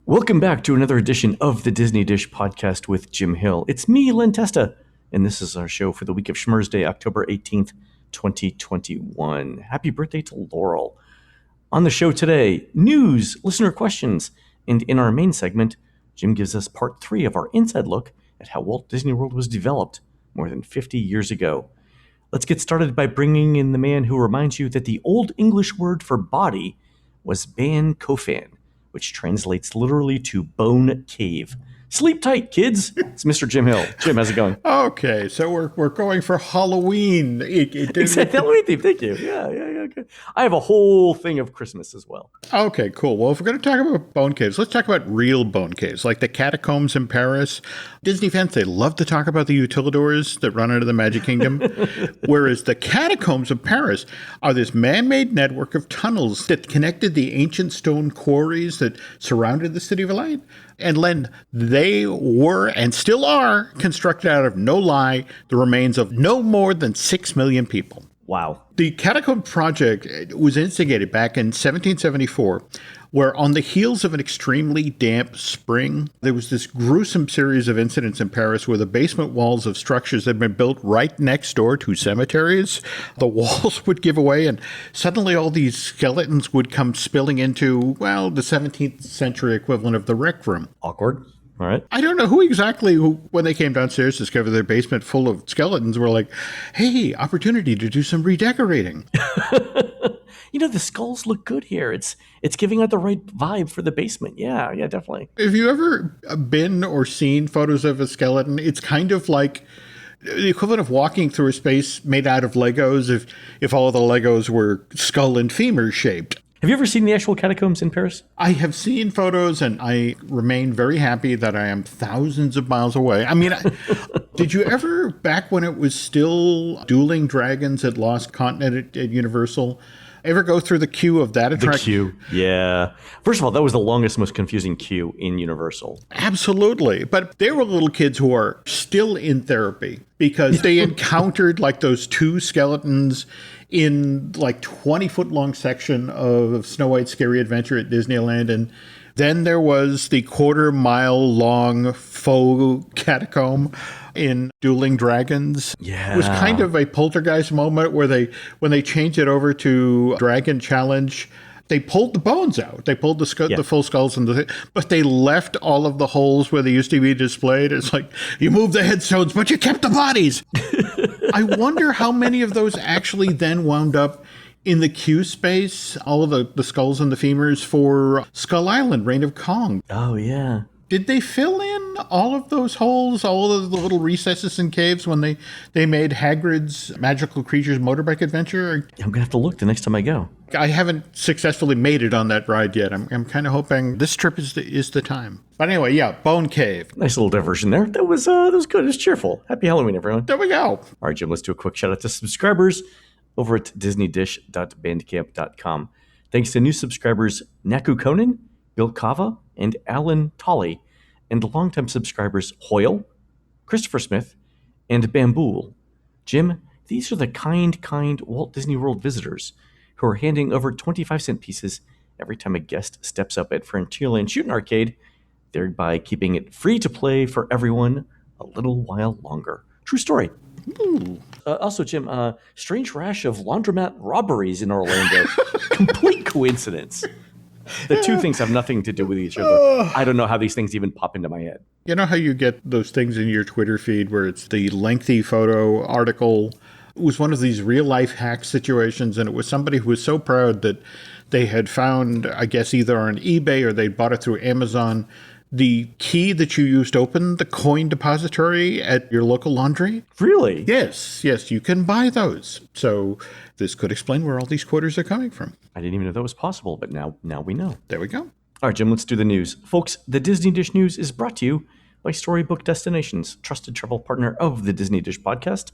Welcome back to another edition of the Disney Dish podcast with Jim Hill. It's me, Len Testa, and this is our show for the week of Schmurz Day, October 18th, 2021. Happy birthday to Laurel. On the show today, news, listener questions, and in our main segment, Jim gives us part 3 of our inside look at how Walt Disney World was developed more than 50 years ago. Let's get started by bringing in the man who reminds you that the Old English word for body was ban kofan, which translates literally to bone cave. Sleep tight, kids. It's Mr. Jim Hill. Jim, how's it going? Okay, so we're going for Halloween. Exactly. Halloween theme. Thank you. Yeah. Okay. I have a whole thing of Christmas as well. Okay, cool. Well, if we're going to talk about bone caves, let's talk about real bone caves, like the catacombs in Paris. Disney fans, they love to talk about the utilidors that run under the Magic Kingdom, whereas the catacombs of Paris are this man-made network of tunnels that connected the ancient stone quarries that surrounded the city of Elaine. And Len, they were and still are constructed out of, no lie, the remains of no more than 6 million people. Wow. The Catacomb Project was instigated back in 1774, where on the heels of an extremely damp spring, there was this gruesome series of incidents in Paris where the basement walls of structures had been built right next door to cemeteries. The walls would give away, and suddenly all these skeletons would come spilling into, well, the 17th century equivalent of the Rec Room. Awkward. All right. I don't know who exactly, when they came downstairs, discovered their basement full of skeletons, were like, hey, opportunity to do some redecorating. You know, the skulls look good here. It's giving out the right vibe for the basement. Yeah, definitely. Have you ever been or seen photos of a skeleton? It's kind of like the equivalent of walking through a space made out of Legos if all of the Legos were skull and femur shaped. Have you ever seen the actual catacombs in Paris? I have seen photos, and I remain very happy that I am thousands of miles away. I mean, did you ever, back when it was still Dueling Dragons at Lost Continent at Universal, ever go through the queue of that attraction? The queue, yeah. First of all, that was the longest, most confusing queue in Universal. Absolutely. But there were little kids who are still in therapy because they encountered like those 2 skeletons in like 20-foot long section of Snow White's Scary Adventure at Disneyland. And then there was the 1/4-mile long faux catacomb in Dueling Dragons. Yeah. It was kind of a poltergeist moment where when they changed it over to Dragon Challenge, they pulled the bones out. They pulled the full skulls, but they left all of the holes where they used to be displayed. It's like, you moved the headstones, but you kept the bodies. I wonder how many of those actually then wound up in the queue space, all of the skulls and the femurs for Skull Island, Reign of Kong. Oh, yeah. Did they fill in all of those holes, all of the little recesses and caves when they made Hagrid's Magical Creatures Motorbike Adventure? I'm going to have to look the next time I go. I haven't successfully made it on that ride yet. I'm kind of hoping this trip is the time. But anyway, yeah, Bone Cave. Nice little diversion there. That was good. It was cheerful. Happy Halloween, everyone. There we go. All right, Jim, let's do a quick shout out to subscribers over at disneydish.bandcamp.com. Thanks to new subscribers Naku Conan, Bill Kava, and Alan Tolley, and longtime subscribers Hoyle, Christopher Smith, and Bambool. Jim, these are the kind Walt Disney World visitors who are handing over 25-cent pieces every time a guest steps up at Frontierland Shooting Arcade, thereby keeping it free to play for everyone a little while longer. True story. Also, Jim, strange rash of laundromat robberies in Orlando. Complete coincidence. The two things have nothing to do with each other. I don't know how these things even pop into my head. You know how you get those things in your Twitter feed where it's the lengthy photo article? It was one of these real-life hack situations, and it was somebody who was so proud that they had found, I guess, either on eBay or they bought it through Amazon, the key that you used to open the coin depository at your local laundry. Really? Yes, you can buy those. So this could explain where all these quarters are coming from. I didn't even know that was possible, but now we know. There we go. All right, Jim, let's do the news. Folks, the Disney Dish News is brought to you by Storybook Destinations, trusted travel partner of the Disney Dish podcast.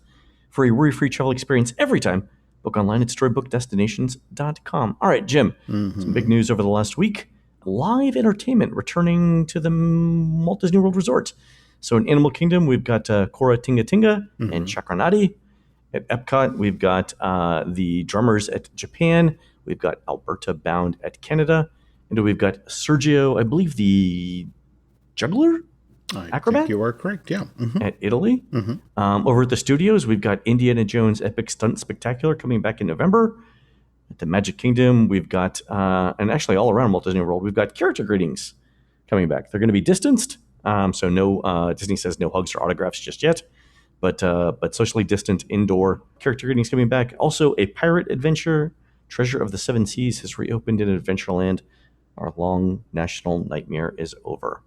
For a worry-free travel experience every time, book online at storybookdestinations.com. All right, Jim, some big news over the last week. Live entertainment returning to the Walt Disney World Resort. So in Animal Kingdom, we've got Cora Tinga Tinga and Chakranadi. At Epcot, we've got the Drummers at Japan. We've got Alberta Bound at Canada. And we've got Sergio, I believe the juggler? I Acrobat? think you are correct. Yeah. At Italy. Over at the studios, we've got Indiana Jones Epic Stunt Spectacular coming back in November. At the Magic Kingdom, we've got, and actually all around Walt Disney World, we've got character greetings coming back. They're going to be distanced, so no, Disney says no hugs or autographs just yet, but socially distant indoor character greetings coming back. Also, a pirate adventure, Treasure of the Seven Seas, has reopened in Adventureland. Our long national nightmare is over.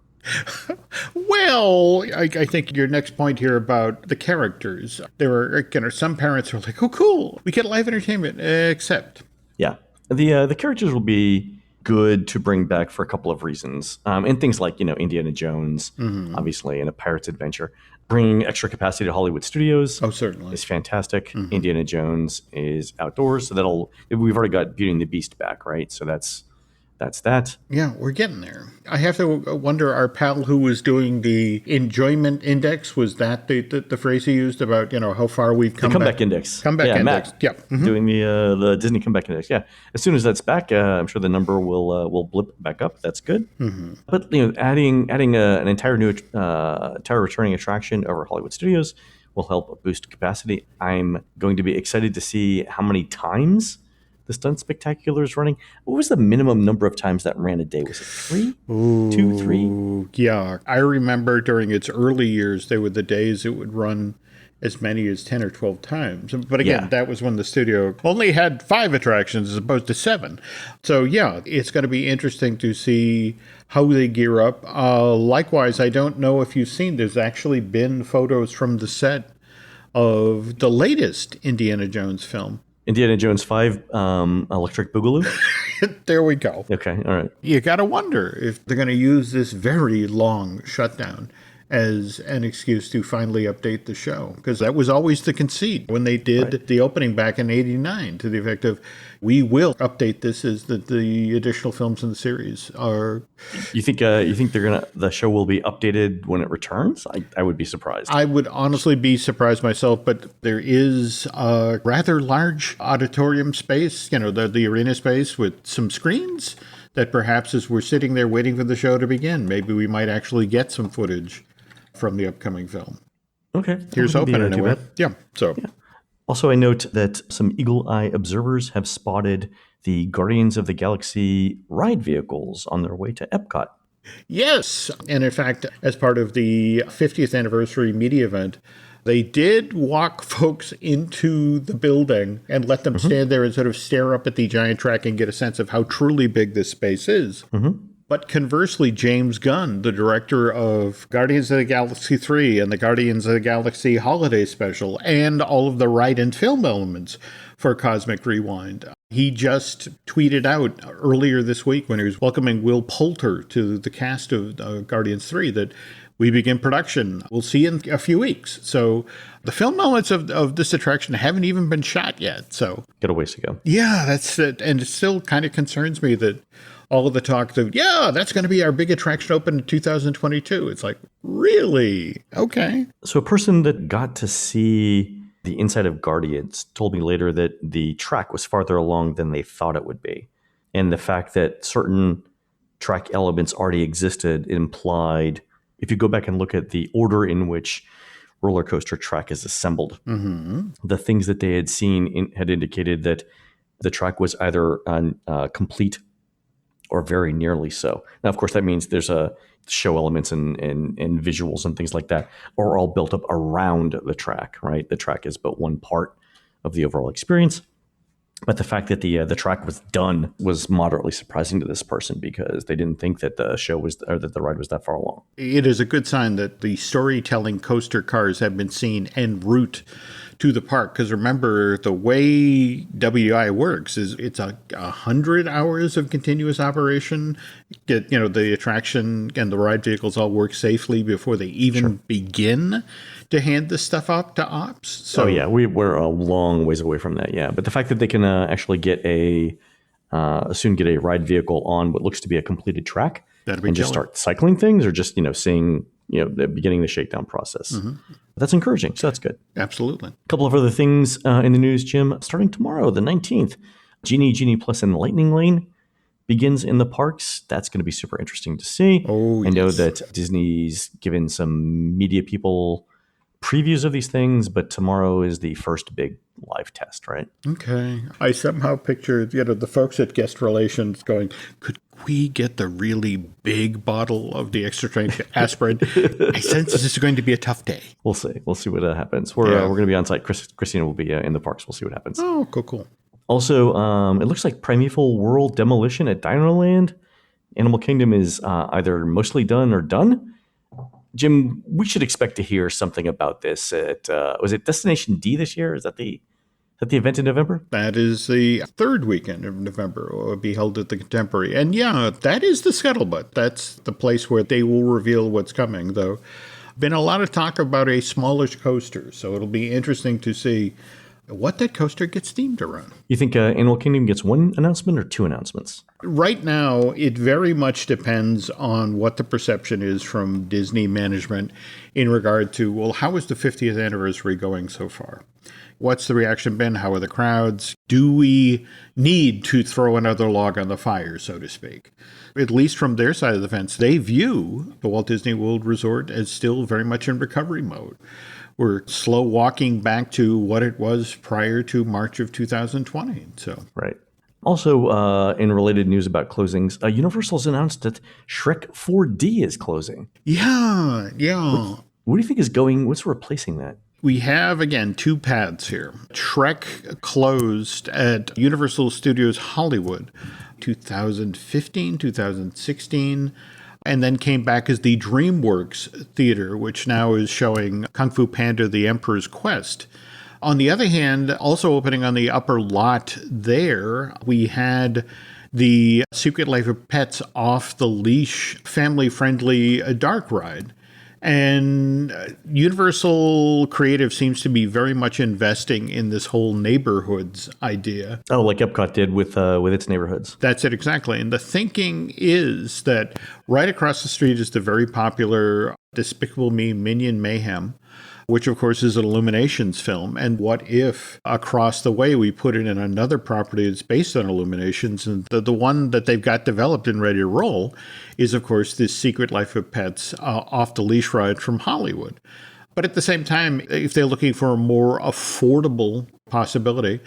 Well, I think your next point here about the characters. There are some parents who are like, "Oh, cool, we get live entertainment," except Yeah, the characters will be good to bring back for a couple of reasons, and things like Indiana Jones, obviously, and a pirate's adventure. Bringing extra capacity to Hollywood studios, certainly, is fantastic. Indiana Jones is outdoors, so we've already got Beauty and the Beast back, right? So that's that. Yeah, we're getting there. I have to wonder, our pal who was doing the enjoyment index, was that the phrase he used about, how far we've come The comeback index. Comeback index. Matt, Yeah. doing the Disney comeback index. Yeah. As soon as that's back, I'm sure the number will blip back up. That's good. But adding an entire new entire returning attraction over Hollywood Studios will help boost capacity. I'm going to be excited to see how many times the Stunt Spectacular is running. What was the minimum number of times that ran a day? Was it 3? 2, 3? Yeah. I remember during its early years, there were the days it would run as many as 10 or 12 times. But again, that was when the studio only had 5 attractions as opposed to 7. So yeah, it's going to be interesting to see how they gear up. Likewise, I don't know if you've seen, there's actually been photos from the set of the latest Indiana Jones film. Indiana Jones 5, Electric Boogaloo? There we go. Okay, all right. You got to wonder if they're going to use this very long shutdown as an excuse to finally update the show, because that was always the conceit when they did the opening back in '89, to the effect of, we will update this as the additional films in the series are. You think the show will be updated when it returns? I would be surprised. I would honestly be surprised myself, but there is a rather large auditorium space, the arena space with some screens that perhaps as we're sitting there waiting for the show to begin, maybe we might actually get some footage from the upcoming film. Okay. Here's hoping anyway. Yeah. So. Yeah. Also, I note that some eagle-eye observers have spotted the Guardians of the Galaxy ride vehicles on their way to Epcot. Yes. And in fact, as part of the 50th anniversary media event, they did walk folks into the building and let them stand there and sort of stare up at the giant track and get a sense of how truly big this space is. But conversely, James Gunn, the director of Guardians of the Galaxy 3 and the Guardians of the Galaxy Holiday Special and all of the ride and film elements for Cosmic Rewind, he just tweeted out earlier this week when he was welcoming Will Poulter to the cast of Guardians 3 that we begin production. We'll see in a few weeks. So the film elements of this attraction haven't even been shot yet. So got a ways to go. Yeah, that's it. And it still kind of concerns me that all of the talk of, that's going to be our big attraction open in 2022. It's like, really? Okay. So a person that got to see the inside of Guardians told me later that the track was farther along than they thought it would be. And the fact that certain track elements already existed implied, if you go back and look at the order in which roller coaster track is assembled, the things that they had seen had indicated that the track was either complete or very nearly so. Now, of course, that means there's show elements and visuals and things like that are all built up around the track, right? The track is but one part of the overall experience. But the fact that the track was done was moderately surprising to this person because they didn't think that the show was, or that the ride was that far along. It is a good sign that the storytelling coaster cars have been seen en route to the park. Because remember, the way WI works is it's 100 hours of continuous operation. Get the attraction and the ride vehicles all work safely before they even begin to hand this stuff up to ops. So we're a long ways away from that. Yeah, but the fact that they can actually get soon get a ride vehicle on what looks to be a completed track and just start cycling things, or just seeing beginning the shakedown process. That's encouraging. So that's good. Absolutely. A couple of other things in the news, Jim. Starting tomorrow, the 19th, Genie Plus and Lightning Lane begins in the parks. That's going to be super interesting to see. Oh, I know yes. that Disney's given some media people previews of these things, but tomorrow is the first big live test, right? Okay. I somehow pictured, the folks at Guest Relations going, could we get the really big bottle of the extra strength aspirin? I sense this is going to be a tough day. We'll see. We'll see what happens. We're going to be on site. Christina will be in the parks. We'll see what happens. Oh, cool. Also, it looks like Primeval World Demolition at Dinoland. Animal Kingdom is either mostly done or done. Jim, we should expect to hear something about this at, was it Destination D this year? Is that the event in November? That is the third weekend of November. It will be held at the Contemporary. And yeah, that is the scuttlebutt. That's the place where they will reveal what's coming, though. Been a lot of talk about a smallish coaster, so it'll be interesting to see what that coaster gets themed around. You think Animal Kingdom gets one announcement or two announcements? Right now, it very much depends on what the perception is from Disney management in regard to, well, how is the 50th anniversary going so far? What's the reaction been? How are the crowds? Do we need to throw another log on the fire, so to speak? At least from their side of the fence, they view the Walt Disney World Resort as still very much in recovery mode. We're slow walking back to what it was prior to March of 2020. So right. Also, in related news about closings, Universal's announced that Shrek 4D is closing. Yeah. What do you think is going? What's replacing that? We have, again, two paths here. Shrek closed at Universal Studios Hollywood 2015, 2016, and then came back as the DreamWorks Theater, which now is showing Kung Fu Panda: The Emperor's Quest. On the other hand, also opening on the upper lot there, we had the Secret Life of Pets Off the Leash family-friendly dark ride. And Universal Creative seems to be very much investing in this whole neighborhoods idea. Oh, like Epcot did with its neighborhoods. That's it, exactly. And the thinking is that right across the street is the very popular Despicable Me Minion Mayhem, which of course is an Illuminations film. And what if across the way we put it in another property that's based on Illuminations? And the one that they've got developed and ready to roll is, of course, this Secret Life of Pets Off the Leash ride from Hollywood. But at the same time, if they're looking for a more affordable possibility,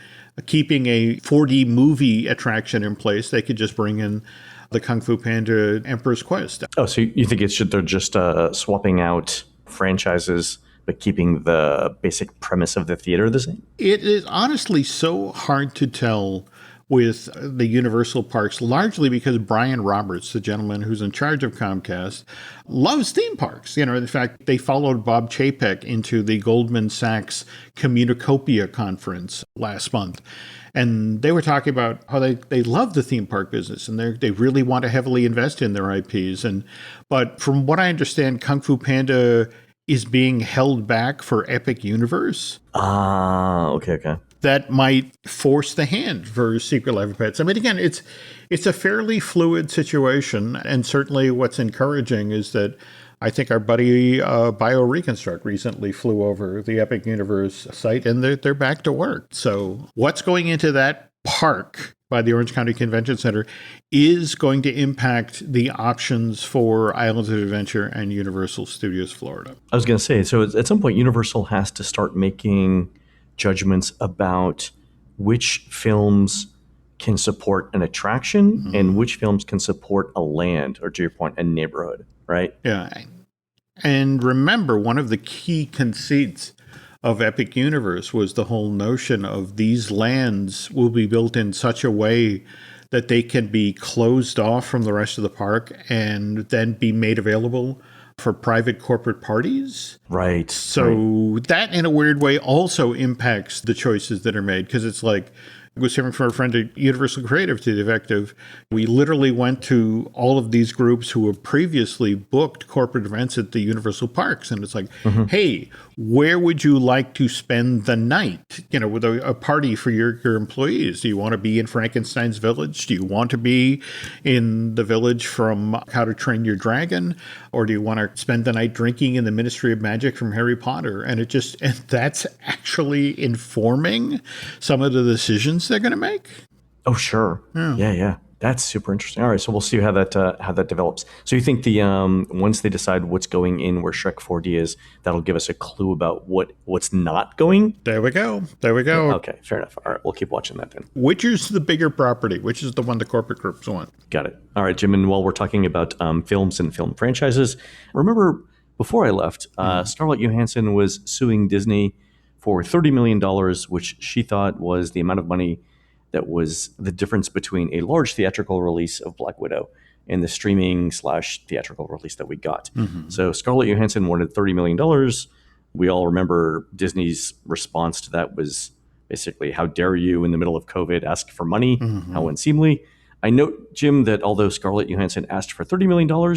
keeping a 4D movie attraction in place, they could just bring in the Kung Fu Panda Emperor's Quest. Oh, so you think they're just swapping out franchises but keeping the basic premise of the theater the same? It is honestly so hard to tell with the Universal parks, largely because Brian Roberts, the gentleman who's in charge of Comcast, loves theme parks. In fact, they followed Bob Chapek into the Goldman Sachs Communicopia conference last month. And they were talking about how they love the theme park business and they really want to heavily invest in their IPs. But from what I understand, Kung Fu Panda is being held back for Epic Universe. Okay. That might force the hand for Secret Life of Pets. I mean, again, it's a fairly fluid situation, and certainly what's encouraging is that I think our buddy BioReconstruct recently flew over the Epic Universe site, and they're back to work. So what's going into that park by the Orange County Convention Center is going to impact the options for Islands of Adventure and Universal Studios Florida. I was going to say, so at some point, Universal has to start making judgments about which films can support an attraction and which films can support a land, or to your point, a neighborhood, right? Yeah. And remember, one of the key conceits of Epic Universe was the whole notion of these lands will be built in such a way that they can be closed off from the rest of the park and then be made available for private corporate parties. Right. So that, in a weird way, also impacts the choices that are made, because it's like, I was hearing from a friend at Universal Creative to the effect of, we literally went to all of these groups who have previously booked corporate events at the Universal parks. And it's like, hey, where would you like to spend the night, with a party for your employees? Do you want to be in Frankenstein's Village? Do you want to be in the village from How to Train Your Dragon? Or do you want to spend the night drinking in the Ministry of Magic from Harry Potter? And that's actually informing some of the decisions they're going to make. Oh, sure. Yeah. That's super interesting. All right, so we'll see how that develops. So you think the once they decide what's going in where Shrek 4D is, that'll give us a clue about what's not going? There we go. There we go. Okay, fair enough. All right, we'll keep watching that then. Which is the bigger property? Which is the one the corporate groups want? Got it. All right, Jim, and while we're talking about films and film franchises, remember before I left, Scarlett Johansson was suing Disney for $30 million, which she thought was the amount of money that was the difference between a large theatrical release of Black Widow and the streaming/theatrical release that we got. So Scarlett Johansson wanted $30 million. We all remember Disney's response to that was basically, how dare you in the middle of COVID ask for money? How unseemly. I note, Jim, that although Scarlett Johansson asked for $30 million,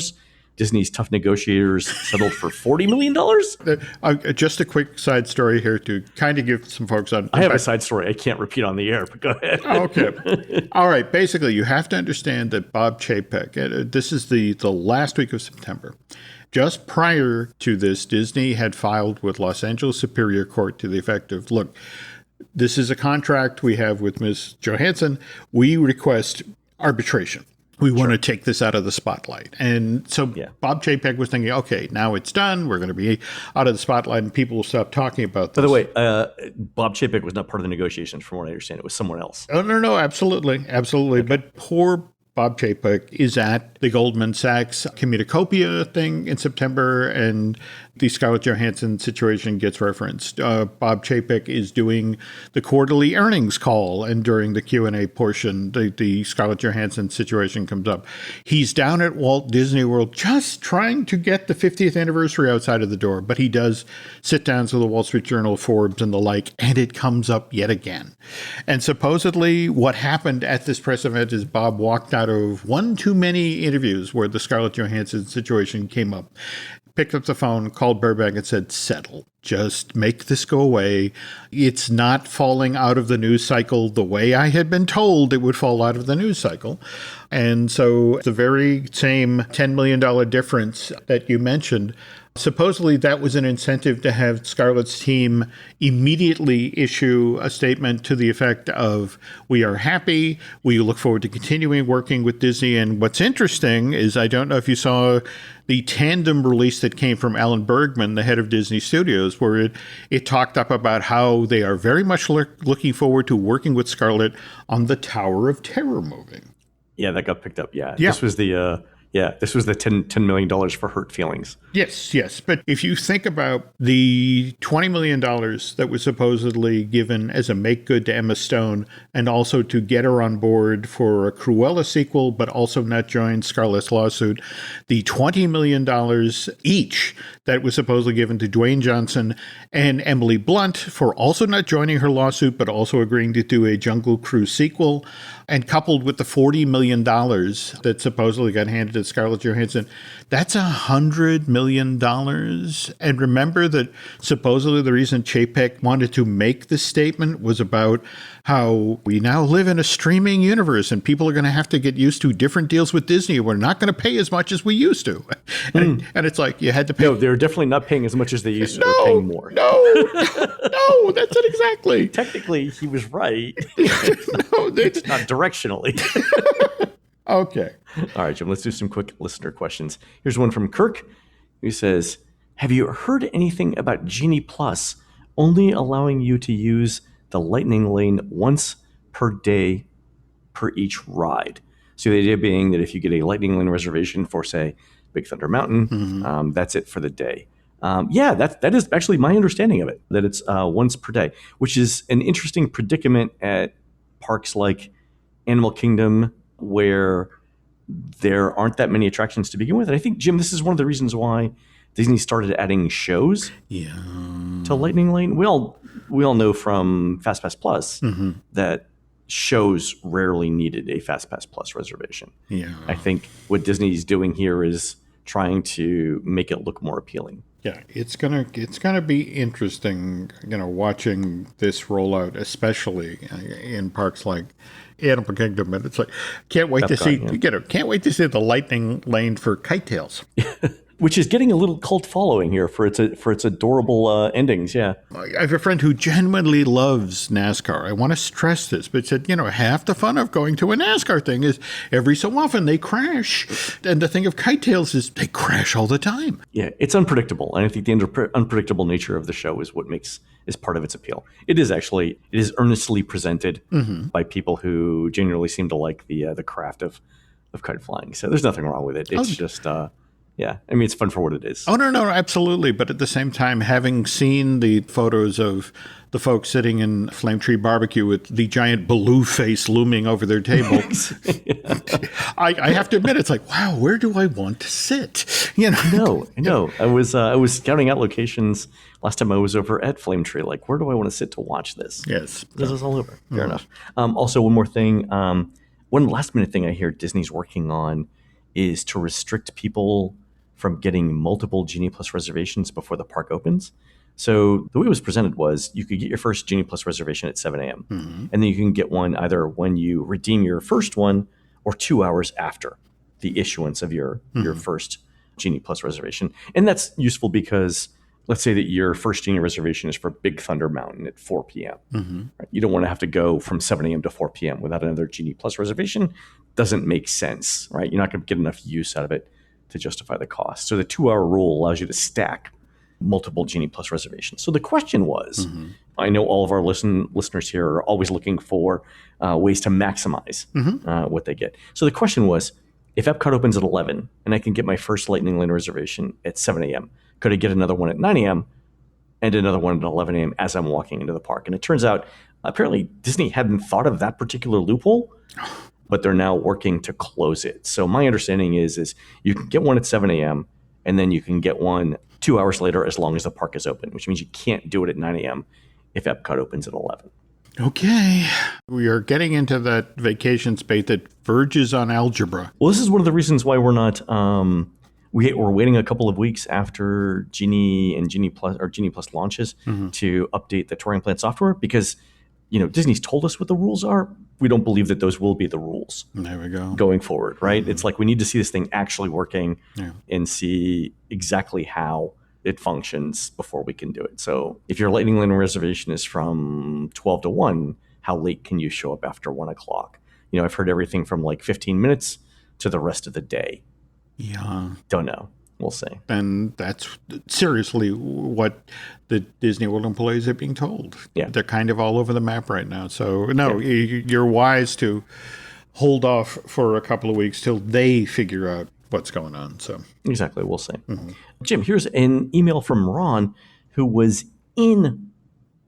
Disney's tough negotiators settled for $40 million? Just a quick side story here to kind of give some folks on. I have a side story I can't repeat on the air, but go ahead. Okay. All right. Basically, you have to understand that Bob Chapek, this is the last week of September. Just prior to this, Disney had filed with Los Angeles Superior Court to the effect of, look, this is a contract we have with Ms. Johansson. We request arbitration. We want to take this out of the spotlight. And so Bob Chapek was thinking, okay, now it's done. We're going to be out of the spotlight and people will stop talking about this. By the way, Bob Chapek was not part of the negotiations, from what I understand. It was someone else. Oh, no, absolutely. Absolutely. Okay. But poor Bob Chapek is at the Goldman Sachs Communicopia thing in September, and the Scarlett Johansson situation gets referenced. Bob Chapek is doing the quarterly earnings call, and during the Q&A portion, the Scarlett Johansson situation comes up. He's down at Walt Disney World just trying to get the 50th anniversary outside of the door, but he does sit down with the Wall Street Journal, Forbes, and the like, and it comes up yet again. And supposedly what happened at this press event is Bob walked out of one too many interviews where the Scarlett Johansson situation came up, picked up the phone, called Burbank and said, settle. Just make this go away. It's not falling out of the news cycle the way I had been told it would fall out of the news cycle. And so the very same $10 million difference that you mentioned, supposedly that was an incentive to have Scarlett's team immediately issue a statement to the effect of, we are happy, we look forward to continuing working with Disney. And what's interesting is, I don't know if you saw the tandem release that came from Alan Bergman, the head of Disney Studios, where it talked up about how they are very much looking forward to working with Scarlett on the Tower of Terror movie. Yeah, that got picked up. Yeah. This was the $10 million for Hurt Feelings. Yes. But if you think about the $20 million that was supposedly given as a make good to Emma Stone, and also to get her on board for a Cruella sequel, but also not join Scarlett's lawsuit, the $20 million each that was supposedly given to Dwayne Johnson and Emily Blunt for also not joining her lawsuit, but also agreeing to do a Jungle Cruise sequel, and coupled with the $40 million that supposedly got handed to Scarlett Johansson, that's $100 million. And remember that supposedly the reason Chapek wanted to make this statement was about how we now live in a streaming universe and people are going to have to get used to different deals with Disney. We're not going to pay as much as we used to. And it's like, you had to pay. No, they're definitely not paying as much as they used to. They're paying more. No, that's it exactly. Technically, he was right. No, it's not directionally. Okay. All right, Jim, let's do some quick listener questions. Here's one from Kirk, who says, have you heard anything about Genie Plus only allowing you to use the Lightning Lane once per day per each ride? So the idea being that if you get a Lightning Lane reservation for, say, Big Thunder Mountain, that's it for the day. That is actually my understanding of it, that it's once per day, which is an interesting predicament at parks like Animal Kingdom, where there aren't that many attractions to begin with. And I think, Jim, this is one of the reasons why Disney started adding shows to Lightning Lane. We all know from FastPass Plus that shows rarely needed a FastPass Plus reservation. Yeah. I think what Disney's doing here is trying to make it look more appealing. Yeah, it's gonna be interesting, watching this roll out, especially in parks like Animal Kingdom. And it's like, can't wait to see the Lightning Lane for kite tails. which is getting a little cult following here for its adorable endings. Yeah. I have a friend who genuinely loves NASCAR. I want to stress this, but said, half the fun of going to a NASCAR thing is every so often they crash. And the thing of kite tails is they crash all the time. Yeah, it's unpredictable. And I think the unpredictable nature of the show is what is part of its appeal. It is earnestly presented by people who genuinely seem to like the craft of kite flying. So there's nothing wrong with it. It's just yeah, I mean, it's fun for what it is. Oh, no, absolutely. But at the same time, having seen the photos of the folks sitting in Flame Tree Barbecue with the giant Baloo face looming over their table, I have to admit, it's like, wow, where do I want to sit? No. I was scouting out locations last time I was over at Flame Tree. Like, where do I want to sit to watch this? Yes. This is all over. Fair enough. Also, one more thing. One last minute thing I hear Disney's working on is to restrict people from getting multiple Genie Plus reservations before the park opens. So the way it was presented was you could get your first Genie Plus reservation at 7 a.m. And then you can get one either when you redeem your first one or 2 hours after the issuance of your first Genie Plus reservation. And that's useful because let's say that your first Genie reservation is for Big Thunder Mountain at 4 p.m. Right? You don't want to have to go from 7 a.m. to 4 p.m. without another Genie Plus reservation. Doesn't make sense, right? You're not going to get enough use out of it to justify the cost. So the 2-hour rule allows you to stack multiple Genie Plus reservations. So the question was, I know all of our listeners here are always looking for ways to maximize what they get. So the question was, if Epcot opens at 11 and I can get my first Lightning Lane reservation at 7 a.m., could I get another one at 9 a.m. and another one at 11 a.m. as I'm walking into the park? And it turns out, apparently Disney hadn't thought of that particular loophole, but they're now working to close it. So my understanding is you can get one at 7 a.m. and then you can get one 2 hours later as long as the park is open, which means you can't do it at 9 a.m. if Epcot opens at 11. Okay. We are getting into that vacation spate that verges on algebra. Well, this is one of the reasons why we're not we're waiting a couple of weeks after Genie and Genie Plus launches to update the touring plan software because Disney's told us what the rules are. We don't believe that those will be the rules. There we go. Going forward, right? It's like we need to see this thing actually working and see exactly how it functions before we can do it. So if your Lightning Lane reservation is from 12 to 1, how late can you show up after 1 o'clock? I've heard everything from like 15 minutes to the rest of the day. Yeah. Don't know. We'll see. And that's seriously what the Disney World employees are being told. Yeah. They're kind of all over the map right now. So, no, you're wise to hold off for a couple of weeks till they figure out what's going on. So exactly. We'll see. Jim, here's an email from Ron, who was in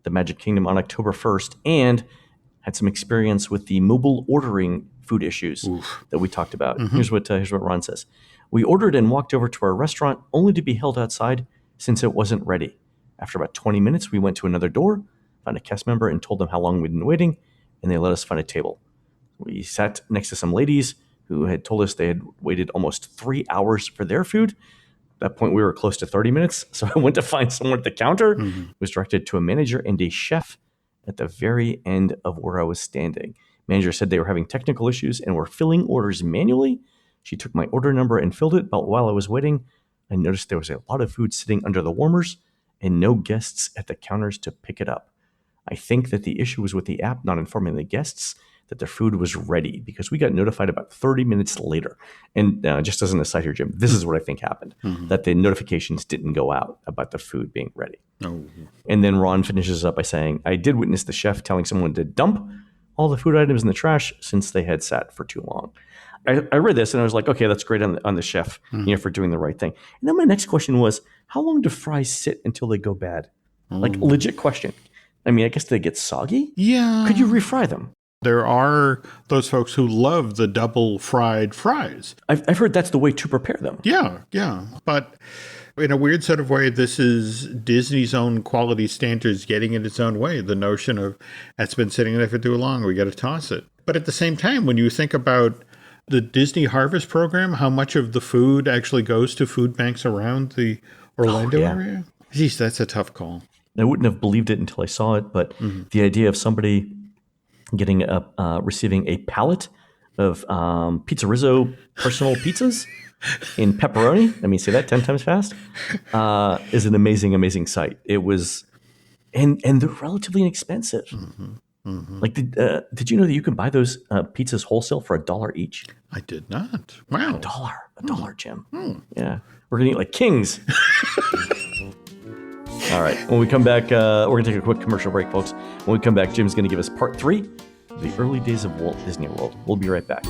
the Magic Kingdom on October 1st and had some experience with the mobile ordering food issues that we talked about. Here's what Ron says. We ordered and walked over to our restaurant only to be held outside since it wasn't ready. After about 20 minutes, we went to another door, found a cast member and told them how long we'd been waiting, and they let us find a table. We sat next to some ladies who had told us they had waited almost 3 hours for their food. At that point, we were close to 30 minutes, so I went to find someone at the counter. Was directed to a manager and a chef at the very end of where I was standing. Manager said they were having technical issues and were filling orders manually. She took my order number and filled it, but while I was waiting, I noticed there was a lot of food sitting under the warmers and no guests at the counters to pick it up. I think that the issue was with the app not informing the guests that their food was ready because we got notified about 30 minutes later. And just as an aside here, Jim, this is what I think happened, that the notifications didn't go out about the food being ready. And then Ron finishes up by saying, I did witness the chef telling someone to dump all the food items in the trash since they had sat for too long. I read this and I was like, okay, that's great on the chef, for doing the right thing. And then my next question was, how long do fries sit until they go bad? Like, legit question. I mean, I guess they get soggy. Yeah. Could you refry them? There are those folks who love the double fried fries. I've heard that's the way to prepare them. Yeah. But in a weird sort of way, this is Disney's own quality standards getting in its own way. The notion of that's been sitting there for too long, we got to toss it. But at the same time, when you think about the Disney Harvest Program, how much of the food actually goes to food banks around the Orlando area? Geez, that's a tough call. I wouldn't have believed it until I saw it, but the idea of somebody receiving a pallet of Pizza Rizzo personal pizzas in pepperoni, let me say that 10 times fast, is an amazing, amazing site. It was, and they're relatively inexpensive. Like, did you know that you can buy those pizzas wholesale for $1 each? I did not. Wow. $1, Jim. Yeah. We're going to eat like kings. All right. When we come back, we're going to take a quick commercial break, folks. When we come back, Jim's going to give us part 3 of the early days of Walt Disney World. We'll be right back.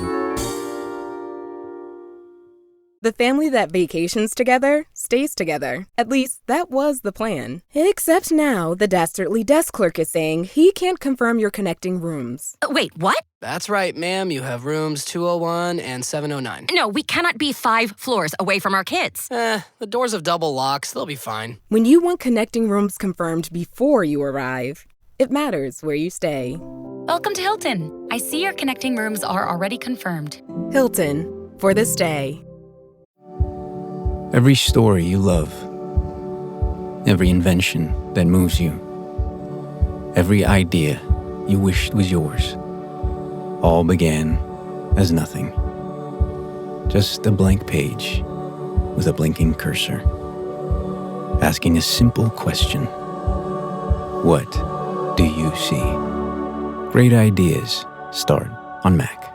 The family that vacations together stays together. At least, that was the plan. Except now, the dastardly desk clerk is saying he can't confirm your connecting rooms. Wait, what? That's right, ma'am. You have rooms 201 and 709. No, we cannot be 5 floors away from our kids. The doors have double locks. They'll be fine. When you want connecting rooms confirmed before you arrive, it matters where you stay. Welcome to Hilton. I see your connecting rooms are already confirmed. Hilton, for this day. Every story you love, every invention that moves you, every idea you wished was yours, all began as nothing. Just a blank page with a blinking cursor, asking a simple question. What do you see? Great ideas start on Mac.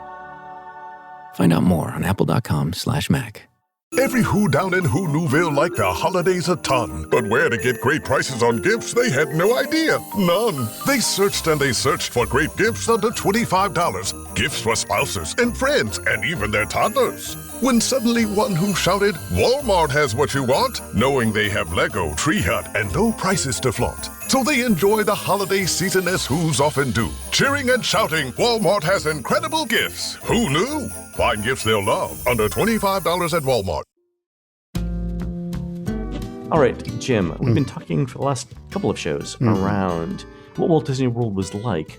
Find out more on apple.com/Mac. Every Who down in Who Newville liked the holidays a ton. But where to get great prices on gifts, they had no idea. None. They searched and they searched for great gifts under $25. Gifts for spouses and friends and even their toddlers. When suddenly one Who shouted, Walmart has what you want, knowing they have Lego, Tree Hut, and low prices to flaunt. So they enjoy the holiday season as Who's often do. Cheering and shouting, Walmart has incredible gifts. Who knew? Find gifts they'll love under $25 at Walmart. All right, Jim, we've been talking for the last couple of shows around what Walt Disney World was like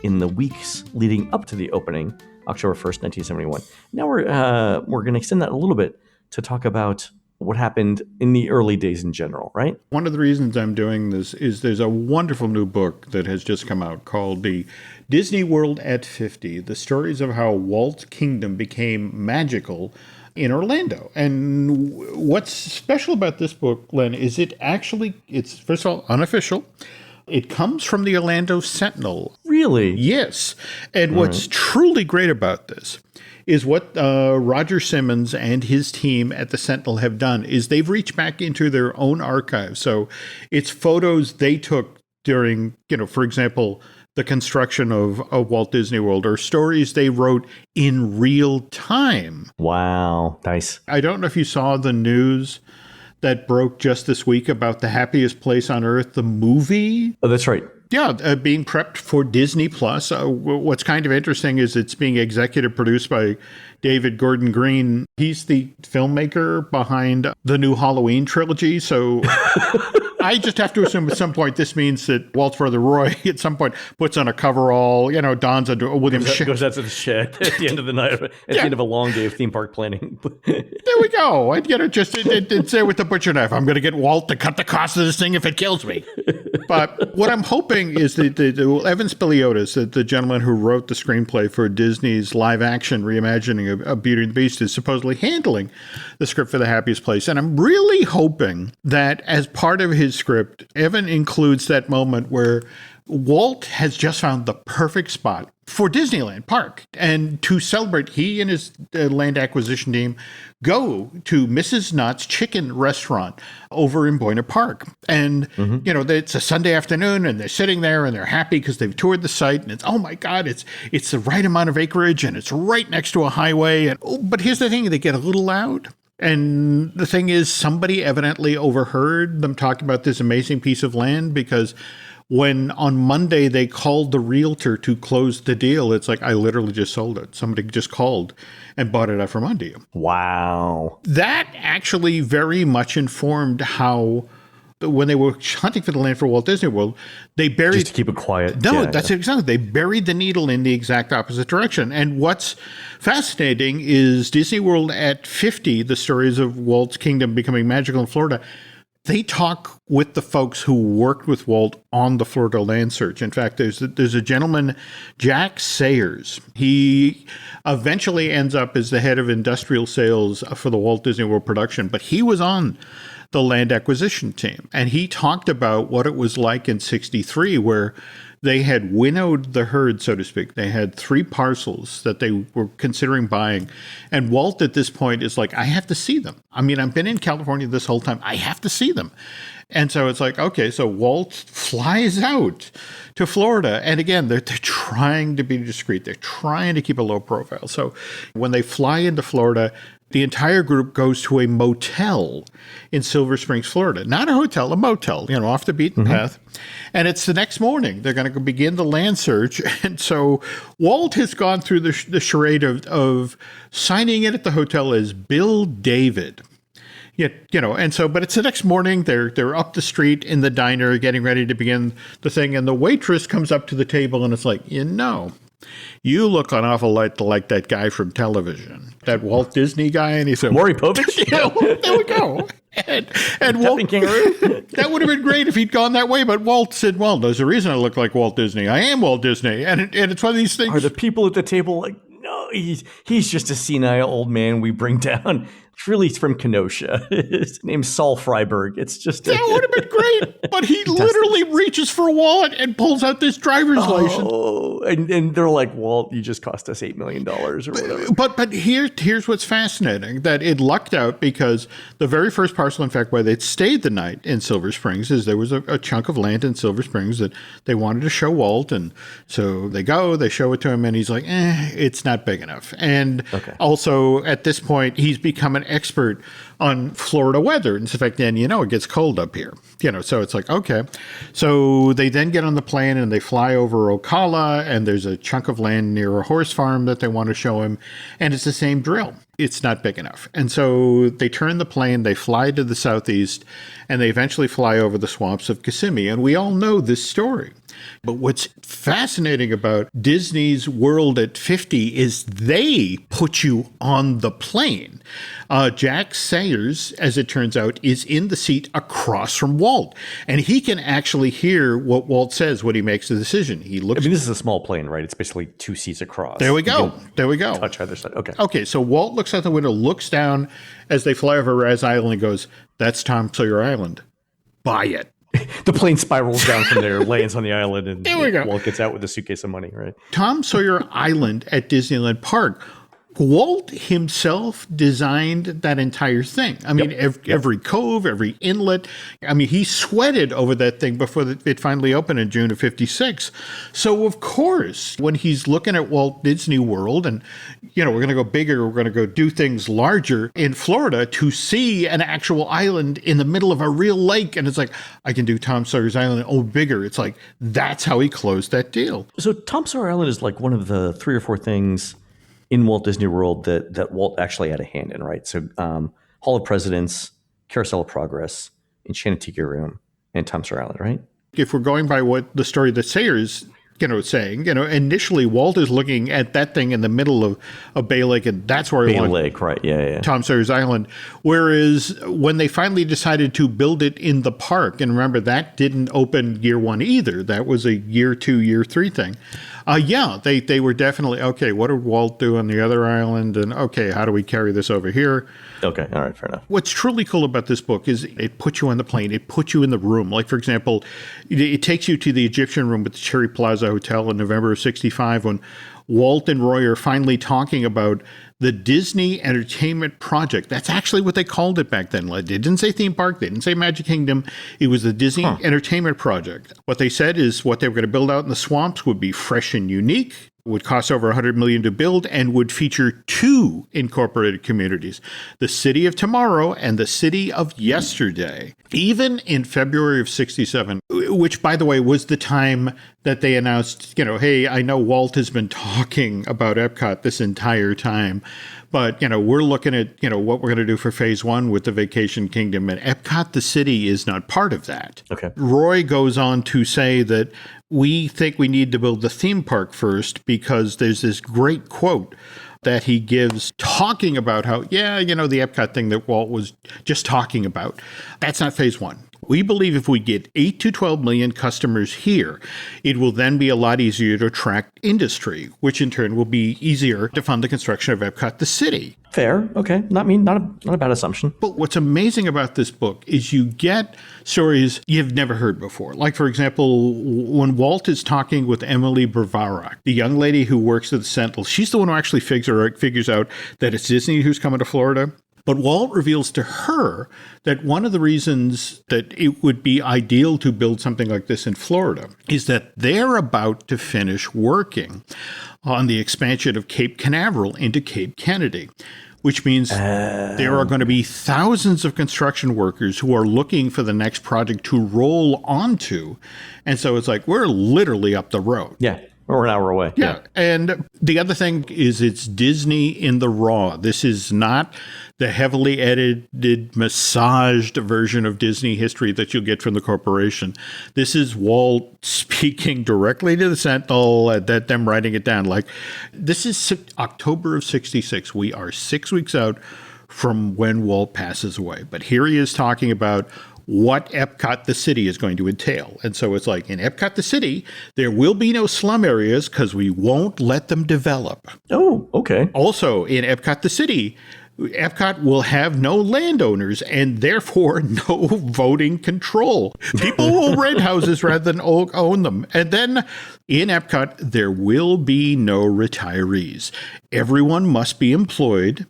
in the weeks leading up to the opening, October 1st, 1971. Now we're going to extend that a little bit to talk about what happened in the early days in general, right? One of the reasons I'm doing this is there's a wonderful new book that has just come out called The Disney World at 50, the stories of how Walt's kingdom became magical in Orlando. And what's special about this book, Len, is it's first of all unofficial. It comes from the Orlando Sentinel. Really? Yes. And what's truly great about this is what Roger Simmons and his team at the Sentinel have done is they've reached back into their own archive. So it's photos they took during, for example, the construction of Walt Disney World, or stories they wrote in real time. Wow. Nice. I don't know if you saw the news that broke just this week about The Happiest Place on Earth, the movie. Oh, that's right. Yeah, being prepped for Disney Plus. What's kind of interesting is it's being executive produced by David Gordon Green. He's the filmmaker behind the new Halloween trilogy. So I just have to assume at some point this means that Walt's brother Roy at some point puts on a coverall, dons a William goes out to the shed at the end of the night, at the end of a long day of theme park planning. There we go. And just say with the butcher knife, I'm going to get Walt to cut the cost of this thing if it kills me. But what I'm hoping is that Evan Spiliotis, the gentleman who wrote the screenplay for Disney's live-action reimagining of Beauty and the Beast, is supposedly handling the script for The Happiest Place. And I'm really hoping that as part of his script, Evan includes that moment where Walt has just found the perfect spot for Disneyland Park. And to celebrate, he and his land acquisition team go to Mrs. Knott's Chicken Restaurant over in Buena Park. And, it's a Sunday afternoon and they're sitting there and they're happy because they've toured the site. And it's, oh my God, it's the right amount of acreage and it's right next to a highway. But here's the thing, they get a little loud. And the thing is, somebody evidently overheard them talking about this amazing piece of land, because when on Monday they called the realtor to close the deal, it's like, I literally just sold it. Somebody just called and bought it out from under you. Wow. That actually very much informed how, when they were hunting for the land for Walt Disney World, they buried... Just to keep it quiet. No, that's exactly. They buried the needle in the exact opposite direction. And what's fascinating is Disney World at 50, the stories of Walt's kingdom becoming magical in Florida, they talk with the folks who worked with Walt on the Florida land search. In fact, there's a gentleman, Jack Sayers. He eventually ends up as the head of industrial sales for the Walt Disney World production, but he was on the land acquisition team. And he talked about what it was like in 63, where they had winnowed the herd, so to speak. They had 3 parcels that they were considering buying. And Walt at this point is like, I have to see them. I mean, I've been in California this whole time. I have to see them. And so it's like, okay, so Walt flies out to Florida. And again, they're trying to be discreet. They're trying to keep a low profile. So when they fly into Florida, the entire group goes to a motel in Silver Springs, Florida. Not a hotel, a motel, off the beaten path. And it's the next morning. They're going to begin the land search. And so Walt has gone through the charade of signing in at the hotel as Bill David. But it's the next morning. They're up the street in the diner getting ready to begin the thing. And the waitress comes up to the table and it's like, you look an awful lot like that guy from television, that Walt Disney guy. And he said, Maury Povich? There we go. And Walt, Kangaroo? that would have been great if he'd gone that way. But Walt said, well, there's a reason I look like Walt Disney. I am Walt Disney. And it's one of these things. Are the people at the table like, no, he's just a senile old man we bring down. Really, he's from Kenosha. His name's Saul Freiberg. It's just that would have been great, but he literally reaches for a wallet and pulls out this driver's license. Oh, and they're like, Walt, you just cost us $8 million or whatever. But here's what's fascinating, that it lucked out because the very first parcel, in fact, where they'd stayed the night in Silver Springs, is there was a chunk of land in Silver Springs that they wanted to show Walt. And so they show it to him, and he's like, it's not big enough. And also at this point, he's become an expert on Florida weather. And in fact, then, it gets cold up here, so it's like, okay. So they then get on the plane and they fly over Ocala, and there's a chunk of land near a horse farm that they want to show him. And it's the same drill. It's not big enough. And so they turn the plane, they fly to the southeast, and they eventually fly over the swamps of Kissimmee. And we all know this story. But what's fascinating about Disney's World at 50 is they put you on the plane. Jack Sayers, as it turns out, is in the seat across from Walt. And he can actually hear what Walt says when he makes the decision. He looks. This is a small plane, right? It's basically 2 seats across. There we go. Touch either side. Okay, so Walt looks out the window, looks down as they fly over Raz Island and goes, that's Tom Sawyer Island. Buy it. The plane spirals down from there, lands on the island, and there we go. Walt gets out with a suitcase of money, right? Tom Sawyer Island at Disneyland Park. Walt himself designed that entire thing. I mean, every cove, every inlet. I mean, he sweated over that thing before it finally opened in June of 56. So, of course, when he's looking at Walt Disney World and, we're going to go bigger, we're going to go do things larger in Florida, to see an actual island in the middle of a real lake. And it's like, I can do Tom Sawyer's Island, bigger. It's like, that's how he closed that deal. So Tom Sawyer Island is like one of the 3 or 4 things in Walt Disney World that Walt actually had a hand in, right? So Hall of Presidents, Carousel of Progress, Enchanted Tiki Room, and Tom Sawyer Island, right? If we're going by what the story that Sayers saying, initially Walt is looking at that thing in the middle of Bay Lake, and that's where he wanted Lake, right? Yeah. Tom Sawyer's Island. Whereas when they finally decided to build it in the park, and remember that didn't open year 1 either. That was a year 2, year 3 thing. They were definitely, okay, what did Walt do on the other island? And okay, how do we carry this over here? Okay, all right, fair enough. What's truly cool about this book is it puts you on the plane. It puts you in the room. Like, for example, it takes you to the Egyptian room at the Cherry Plaza Hotel in November of 65 when Walt and Roy are finally talking about the Disney Entertainment Project. That's actually what they called it back then. They didn't say theme park. They didn't say Magic Kingdom. It was the Disney Entertainment Project. What they said is what they were going to build out in the swamps would be fresh and unique, would cost over $100 million to build, and would feature 2 incorporated communities, the City of Tomorrow and the City of Yesterday. Even in February of 67, which, by the way, was the time that they announced, hey, I know Walt has been talking about Epcot this entire time, but, we're looking at, what we're going to do for phase 1 with the Vacation Kingdom, and Epcot, the city, is not part of that. Okay. Roy goes on to say that we think we need to build the theme park first because there's this great quote that he gives talking about how, the Epcot thing that Walt was just talking about, that's not phase one. We believe if we get 8 to 12 million customers here, it will then be a lot easier to attract industry, which in turn will be easier to fund the construction of Epcot, the city. Fair. Okay. Not a bad assumption. But what's amazing about this book is you get stories you've never heard before. Like, for example, when Walt is talking with Emily Bravarak, the young lady who works at the Sentinel, she's the one who actually figures out that it's Disney who's coming to Florida. But Walt reveals to her that one of the reasons that it would be ideal to build something like this in Florida is that they're about to finish working on the expansion of Cape Canaveral into Cape Kennedy, which means there are going to be thousands of construction workers who are looking for the next project to roll onto. And so it's like, we're literally up the road. Yeah. Or an hour away. Yeah. And the other thing is it's Disney in the raw. This is not the heavily edited, massaged version of Disney history that you'll get from the corporation. This is Walt speaking directly to the Sentinel, them writing it down. Like, this is October of 66. We are 6 weeks out from when Walt passes away. But here he is talking about what Epcot the city is going to entail. And so it's like, in Epcot the city, there will be no slum areas because we won't let them develop. Oh, okay. Also, in Epcot the city, Epcot will have no landowners and therefore no voting control. People will rent houses rather than own them. And then in Epcot, there will be no retirees. Everyone must be employed.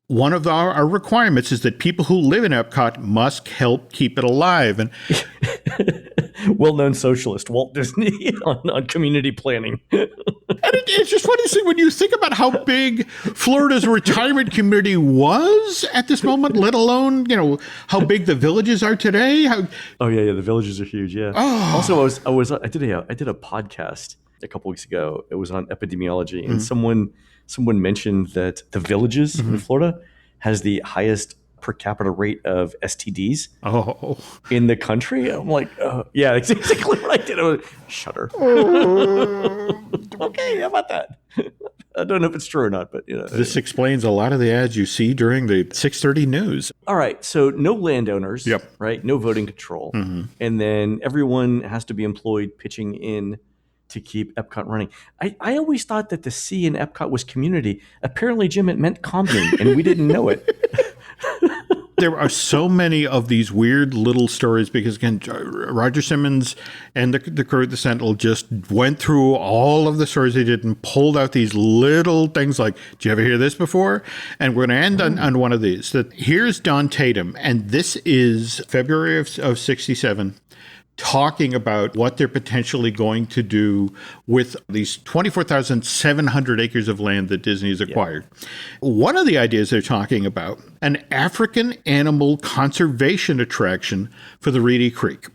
One of our requirements is that people who live in Epcot must help keep it alive. And well-known socialist Walt Disney on community planning. And it's just funny to see when you think about how big Florida's retirement community was at this moment, let alone, how big the villages are today. Oh yeah, the villages are huge. Yeah. Oh. Also, I did a podcast a couple weeks ago. It was on epidemiology, and someone mentioned that the villages in Florida has the highest per capita rate of STDs in the country. I'm like, yeah, that's exactly what I did. I was, shudder. Okay, how about that? I don't know if it's true or not, but this explains a lot of the ads you see during the 6:30 news. All right, so no landowners, right? No voting control, and then everyone has to be employed pitching in to keep Epcot running. I always thought that the C in Epcot was community. Apparently, Jim, it meant commune, and we didn't know it. There are so many of these weird little stories because, again, Roger Simmons and the crew at the Sentinel just went through all of the stories they did and pulled out these little things like, did you ever hear this before? And we're going to end on one of these. That here's Don Tatum, and this is February of 67. Talking about what they're potentially going to do with these 24,700 acres of land that Disney has acquired. Yeah. One of the ideas they're talking about, an African animal conservation attraction for the Reedy Creek.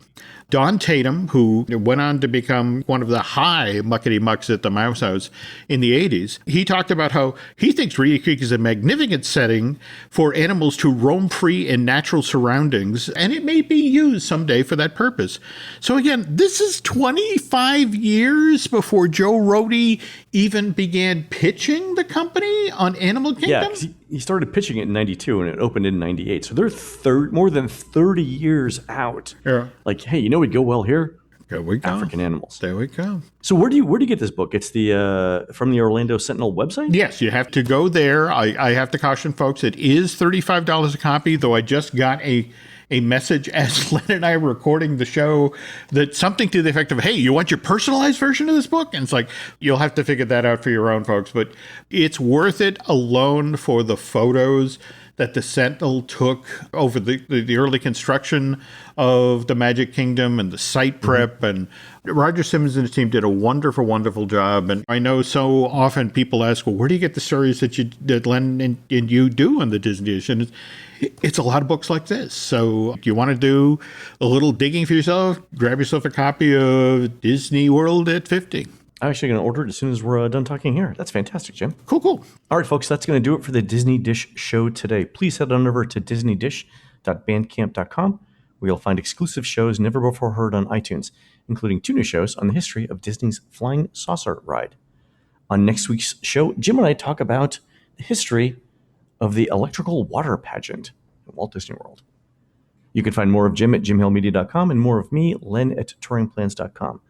Don Tatum, who went on to become one of the high muckety-mucks at the Mouse House in the 80s, he talked about how he thinks Reedy Creek is a magnificent setting for animals to roam free in natural surroundings, and it may be used someday for that purpose. So again, this is 25 years before Joe Rohde even began pitching the company on Animal Kingdom? Yeah, he started pitching it in 92 and it opened in 98. So they're more than 30 years out. Yeah. Like, hey, we'd go well here? There we go. African animals. There we go. So where do you get this book? It's from the Orlando Sentinel website? Yes, you have to go there. I have to caution folks, it is $35 a copy, though I just got a message as Len and I were recording the show that something to the effect of, hey, you want your personalized version of this book? And it's like, you'll have to figure that out for your own, folks. But it's worth it alone for the photos that the Sentinel took over the early construction of the Magic Kingdom and the site prep. And Roger Simmons and his team did a wonderful, wonderful job. And I know so often people ask, well, where do you get the stories that Len and you do on the Disney edition? It's a lot of books like this. So if you want to do a little digging for yourself, grab yourself a copy of Disney World at 50. I'm actually going to order it as soon as we're done talking here. That's fantastic, Jim. Cool. All right, folks, that's going to do it for the Disney Dish show today. Please head on over to disneydish.bandcamp.com, where you'll find exclusive shows never before heard on iTunes, including 2 new shows on the history of Disney's Flying Saucer ride. On next week's show, Jim and I talk about history of the electrical water pageant at Walt Disney World. You can find more of Jim at jimhillmedia.com and more of me, Len, at touringplans.com.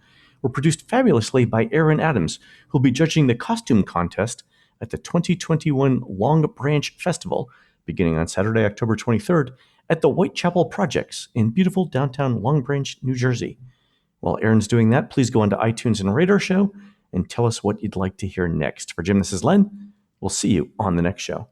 We're produced fabulously by Aaron Adams, who'll be judging the costume contest at the 2021 Long Branch Festival, beginning on Saturday, October 23rd, at the Whitechapel Projects in beautiful downtown Long Branch, New Jersey. While Aaron's doing that, please go onto iTunes and rate our show and tell us what you'd like to hear next. For Jim, this is Len. We'll see you on the next show.